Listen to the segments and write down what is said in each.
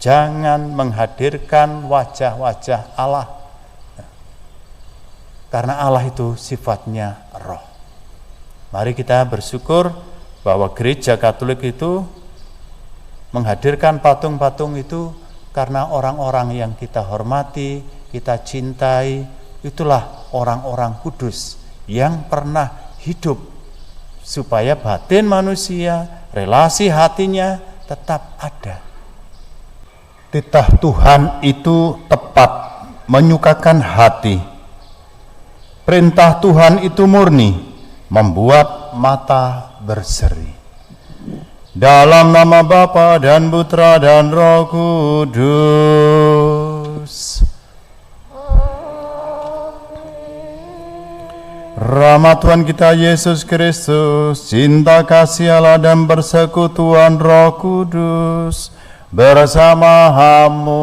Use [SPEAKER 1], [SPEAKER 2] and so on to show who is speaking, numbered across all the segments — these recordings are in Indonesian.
[SPEAKER 1] jangan menghadirkan wajah-wajah Allah. Karena Allah itu sifatnya roh. Mari kita bersyukur bahwa gereja Katolik itu menghadirkan patung-patung itu karena orang-orang yang kita hormati, kita cintai, itulah orang-orang kudus yang pernah hidup supaya batin manusia, relasi hatinya tetap ada. Titah Tuhan itu tepat, menyukakan hati. Perintah Tuhan itu murni, membuat mata berseri. Dalam nama Bapa dan Putra dan Roh Kudus. Rahmat Tuhan kita Yesus Kristus, cinta kasih Allah dan persekutuan Roh Kudus bersama-mu.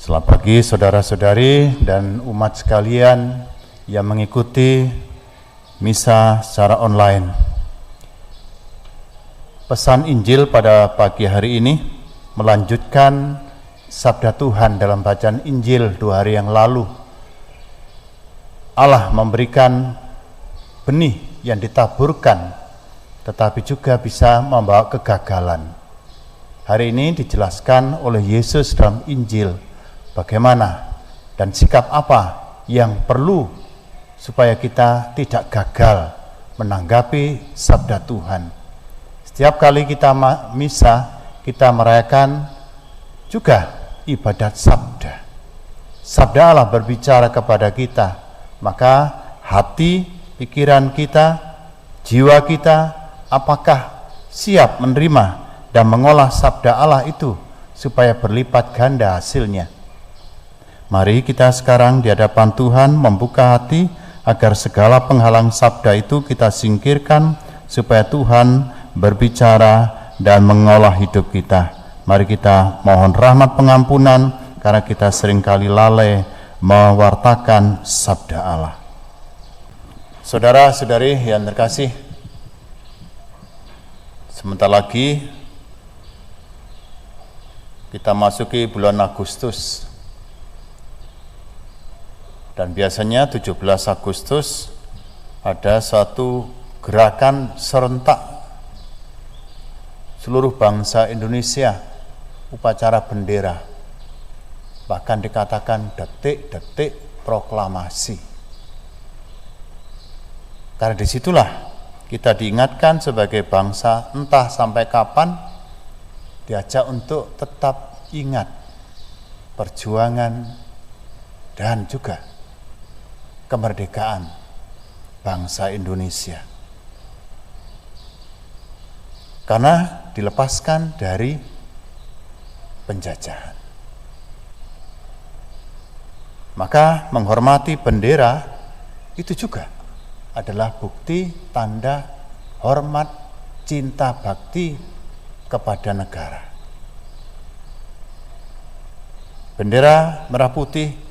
[SPEAKER 1] Selamat pagi saudara-saudari dan umat sekalian yang mengikuti misa secara online. Pesan Injil pada pagi hari ini melanjutkan sabda Tuhan dalam bacaan Injil 2 hari yang lalu. Allah memberikan benih yang ditaburkan, tetapi juga bisa membawa kegagalan. Hari ini dijelaskan oleh Yesus dalam Injil bagaimana dan sikap apa yang perlu supaya kita tidak gagal menanggapi sabda Tuhan. Setiap kali kita misa, kita merayakan juga ibadat sabda. Sabda Allah berbicara kepada kita, maka hati, pikiran kita, jiwa kita, apakah siap menerima dan mengolah sabda Allah itu supaya berlipat ganda hasilnya. Mari kita sekarang di hadapan Tuhan membuka hati agar segala penghalang sabda itu kita singkirkan supaya Tuhan berbicara dan mengolah hidup kita. Mari kita mohon rahmat pengampunan karena kita seringkali lalai mewartakan sabda Allah. Saudara-saudari yang terkasih, sebentar lagi kita masuki bulan Agustus. Dan biasanya 17 Agustus ada satu gerakan serentak seluruh bangsa Indonesia, upacara bendera. Bahkan dikatakan detik-detik proklamasi. Karena disitulah kita diingatkan sebagai bangsa entah sampai kapan diajak untuk tetap ingat perjuangan dan juga kemerdekaan bangsa Indonesia. Karena dilepaskan dari penjajahan. Maka menghormati bendera itu juga adalah bukti tanda hormat, cinta bakti kepada negara. Bendera merah putih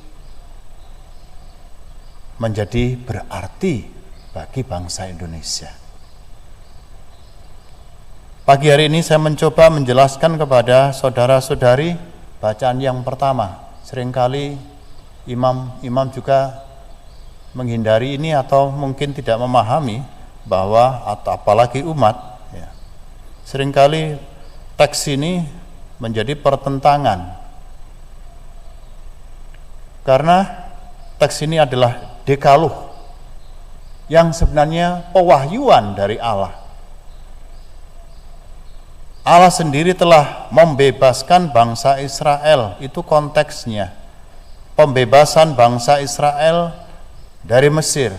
[SPEAKER 1] menjadi berarti bagi bangsa Indonesia. Pagi hari ini saya mencoba menjelaskan kepada saudara-saudari bacaan yang pertama. Seringkali imam juga menghindari ini atau mungkin tidak memahami bahwa atau apalagi umat ya. Seringkali teks ini menjadi pertentangan. Karena teks ini adalah Dekaluh yang sebenarnya pewahyuan dari Allah. Allah sendiri telah membebaskan bangsa Israel, itu konteksnya. Pembebasan bangsa Israel dari Mesir.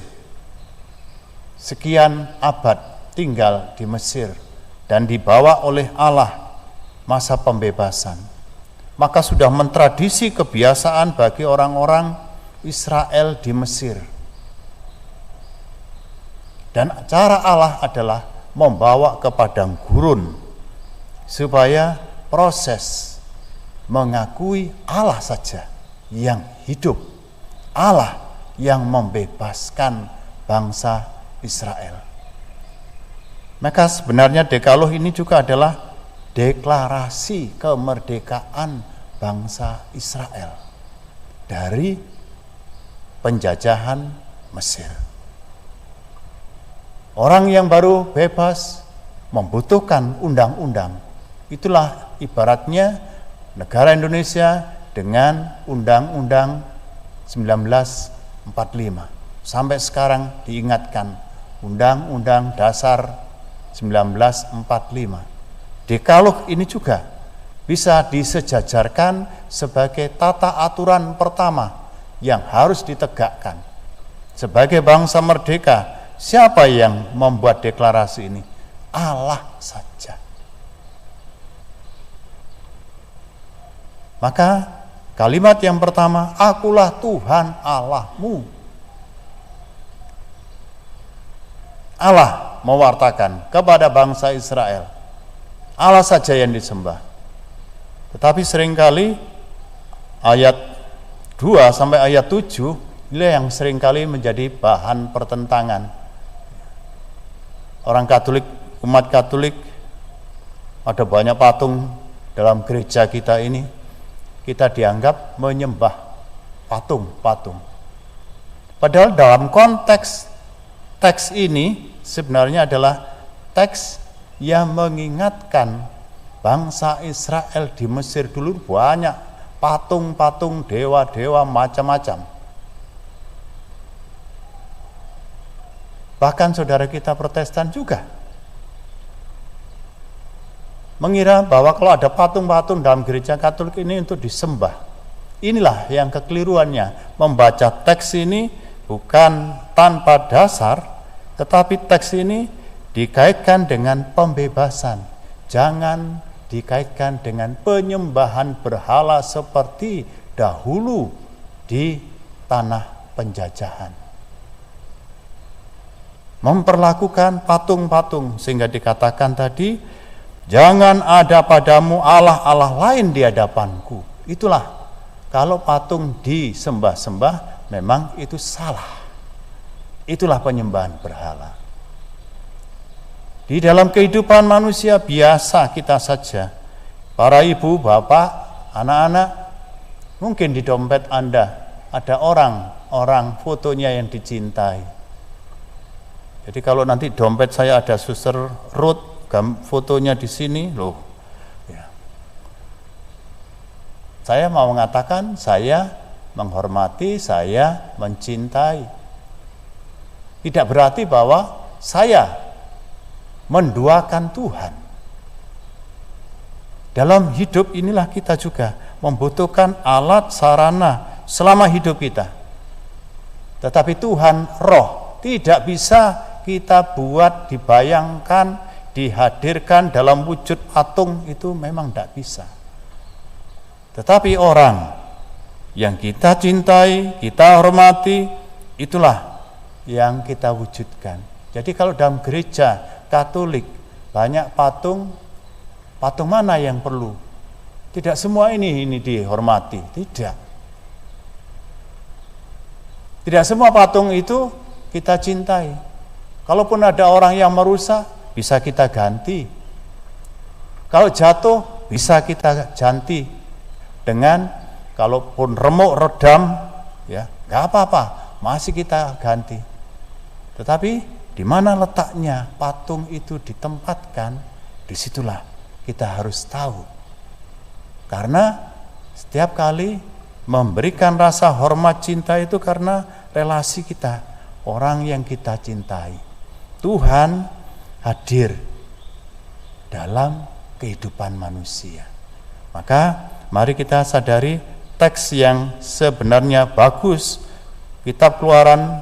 [SPEAKER 1] Sekian abad tinggal di Mesir dan dibawa oleh Allah masa pembebasan. Maka sudah mentradisi kebiasaan bagi orang-orang Israel di Mesir. Dan cara Allah adalah membawa ke padang gurun supaya proses mengakui Allah saja yang hidup, Allah yang membebaskan bangsa Israel. Maka sebenarnya Dekaloh ini juga adalah deklarasi kemerdekaan bangsa Israel dari penjajahan Mesir. Orang yang baru bebas membutuhkan undang-undang. Itulah ibaratnya negara Indonesia dengan Undang-Undang 1945. Sampai sekarang diingatkan Undang-Undang Dasar 1945. Dekaloh ini juga bisa disejajarkan sebagai tata aturan pertama yang harus ditegakkan. Sebagai bangsa merdeka, siapa yang membuat deklarasi ini? Allah saja. Maka kalimat yang pertama, akulah Tuhan Allahmu. Allah mewartakan kepada bangsa Israel, Allah saja yang disembah. Tetapi seringkali ayat 2 sampai ayat 7 inilah yang seringkali menjadi bahan pertentangan. Orang Katolik, umat Katolik, ada banyak patung dalam gereja kita ini. Kita dianggap menyembah patung-patung. Padahal dalam konteks teks ini sebenarnya adalah teks yang mengingatkan bangsa Israel di Mesir dulu banyak patung-patung dewa-dewa macam-macam. Bahkan saudara kita Protestan juga mengira bahwa kalau ada patung-patung dalam gereja Katolik ini untuk disembah. Inilah yang kekeliruannya, membaca teks ini bukan tanpa dasar, tetapi teks ini dikaitkan dengan pembebasan. Jangan dikaitkan dengan penyembahan berhala seperti dahulu di tanah penjajahan. Memperlakukan patung-patung sehingga dikatakan tadi, jangan ada padamu Allah-Allah lain di hadapanku. Itulah, kalau patung disembah-sembah memang itu salah. Itulah penyembahan berhala. Di dalam kehidupan manusia biasa kita saja, para ibu, bapak, anak-anak, mungkin di dompet Anda ada orang fotonya yang dicintai. Jadi kalau nanti dompet saya ada Suster Ruth, fotonya di sini, loh. Ya. Saya mau mengatakan saya menghormati, saya mencintai. Tidak berarti bahwa saya menduakan Tuhan. Dalam hidup inilah kita juga membutuhkan alat sarana selama hidup kita. Tetapi Tuhan roh, tidak bisa kita buat, dibayangkan, dihadirkan dalam wujud patung, itu memang tidak bisa. Tetapi orang yang kita cintai, kita hormati, itulah yang kita wujudkan. Jadi kalau dalam gereja Katolik banyak patung, patung mana yang perlu? Tidak semua ini dihormati, tidak. Tidak semua patung itu kita cintai. Kalaupun ada orang yang merusak, bisa kita ganti. Kalau jatuh, bisa kita ganti dengan, kalaupun remuk redam, ya nggak apa-apa, masih kita ganti. Tetapi di mana letaknya patung itu ditempatkan, disitulah kita harus tahu. Karena setiap kali memberikan rasa hormat cinta itu karena relasi kita, orang yang kita cintai. Tuhan hadir dalam kehidupan manusia. Maka mari kita sadari teks yang sebenarnya bagus. Kitab Keluaran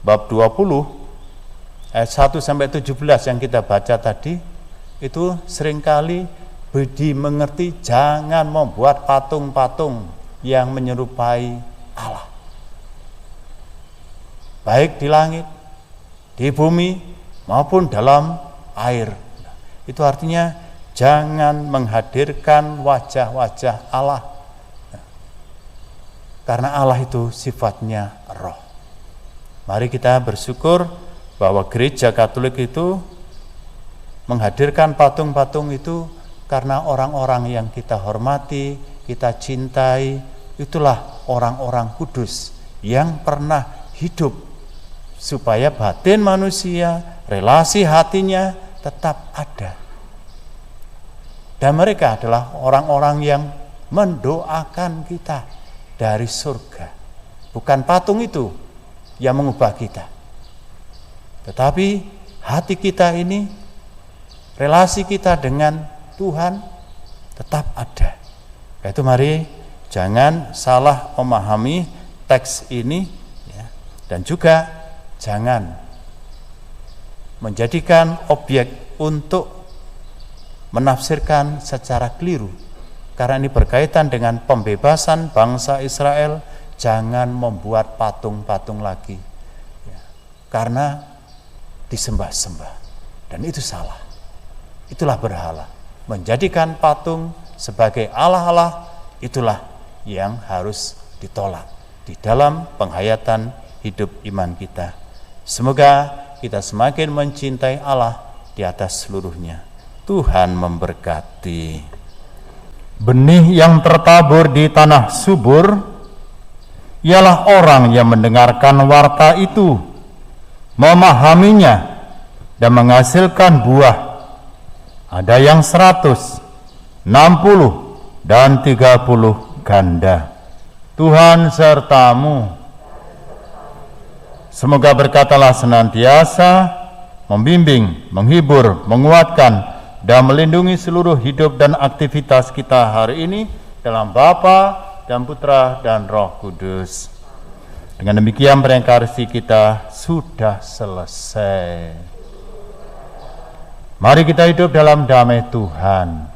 [SPEAKER 1] bab 20 ayat 1 sampai 17 yang kita baca tadi, itu seringkali dimengerti jangan membuat patung-patung yang menyerupai Allah. Baik di langit, di bumi, maupun dalam air. Itu artinya jangan menghadirkan wajah-wajah Allah. Karena Allah itu sifatnya roh. Mari kita bersyukur bahwa gereja Katolik itu menghadirkan patung-patung itu karena orang-orang yang kita hormati, kita cintai, itulah orang-orang kudus yang pernah hidup supaya batin manusia, relasi hatinya tetap ada. Dan mereka adalah orang-orang yang mendoakan kita dari surga. Bukan patung itu yang mengubah kita, tetapi hati kita ini, relasi kita dengan Tuhan tetap ada. Itu mari jangan salah memahami teks ini, ya, dan juga jangan menjadikan objek untuk menafsirkan secara keliru. Karena ini berkaitan dengan pembebasan bangsa Israel, jangan membuat patung-patung lagi, ya, karena disembah-sembah, dan itu salah. Itulah berhala. Menjadikan patung sebagai Allah-Allah, itulah yang harus ditolak di dalam penghayatan hidup iman kita. Semoga kita semakin mencintai Allah di atas seluruhnya. Tuhan memberkati.
[SPEAKER 2] Benih yang tertabur di tanah subur ialah orang yang mendengarkan warta itu, memahaminya, dan menghasilkan buah. Ada yang 100, 60, dan 30 ganda. Tuhan sertamu. Semoga berkatalah senantiasa, membimbing, menghibur, menguatkan, dan melindungi seluruh hidup dan aktivitas kita hari ini dalam Bapa dan Putra dan Roh Kudus. Dengan demikian perinkarnasi kita sudah selesai. Mari kita hidup dalam damai Tuhan.